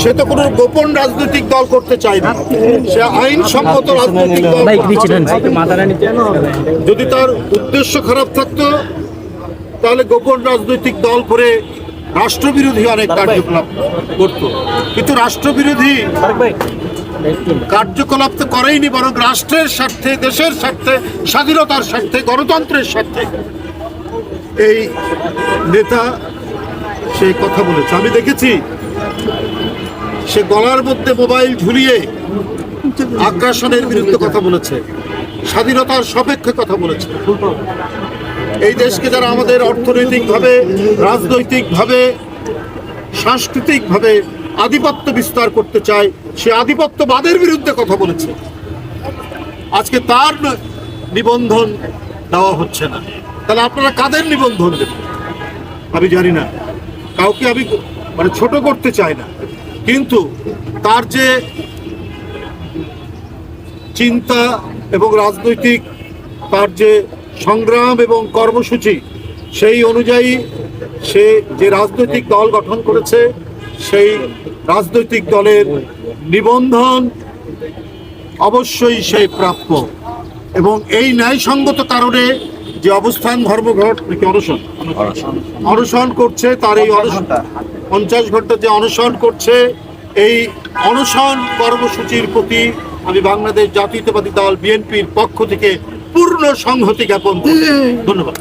সে তো কোনো গোপন রাজনৈতিক দল করতে চায় না, সে আইনসম্মত রাজনৈতিক দল। যদি তার উদ্দেশ্য খারাপ থাকতো তাহলে গোপন রাজনৈতিক দল করে রাষ্ট্রবিরোধী অনেক কার্যকলাপ করত, কিন্তু রাষ্ট্রবিরোধী কার্যকলাপ তো করেইনি, বরং রাষ্ট্রের স্বার্থে, দেশের স্বার্থে, স্বাধীনতার স্বার্থে, গণতন্ত্রের স্বার্থে এই নেতা সেই কথা বলেছে। আমি দেখেছি সে গলার মধ্যে মোবাইল ঝুলিয়ে আগ্রাসনের বিরুদ্ধে কথা বলেছে, স্বাধীনতার সপক্ষে কথা বলেছে। এই দেশকে যারা আমাদের অর্থনৈতিকভাবে, রাজনৈতিকভাবে, সাংস্কৃতিকভাবে আধিপত্য বিস্তার করতে চায়, সে আধিপত্যবাদের বিরুদ্ধে কথা বলেছে। আজকে তার নিবন্ধন দেওয়া হচ্ছে না, তাহলে আপনারা কাদের নিবন্ধন দেবেন? আমি জানি না, কাউকে আমি ছোট করতে চাই না, কিন্তু তার যে চিন্তা এবং রাজনৈতিক তার যে সংগ্রাম এবং কর্মসূচি, সেই অনুযায়ী সে যে রাজনৈতিক দল গঠন করেছে, সেই রাজনৈতিক দলের নিবন্ধন অবশ্যই সেই প্রাপ্য। এবং এই ন্যায়সঙ্গত কারণে যে অবস্থান ধর্মঘট অনশন করছে, তার এই 50 ঘন্টা যে অনশন করছে, এই অনশন কর্মসূচির প্রতি আমি বাংলাদেশ জাতীয়তাবাদী দল বিএনপির পক্ষ থেকে পূর্ণ সংহতি জ্ঞাপন করছি। ধন্যবাদ।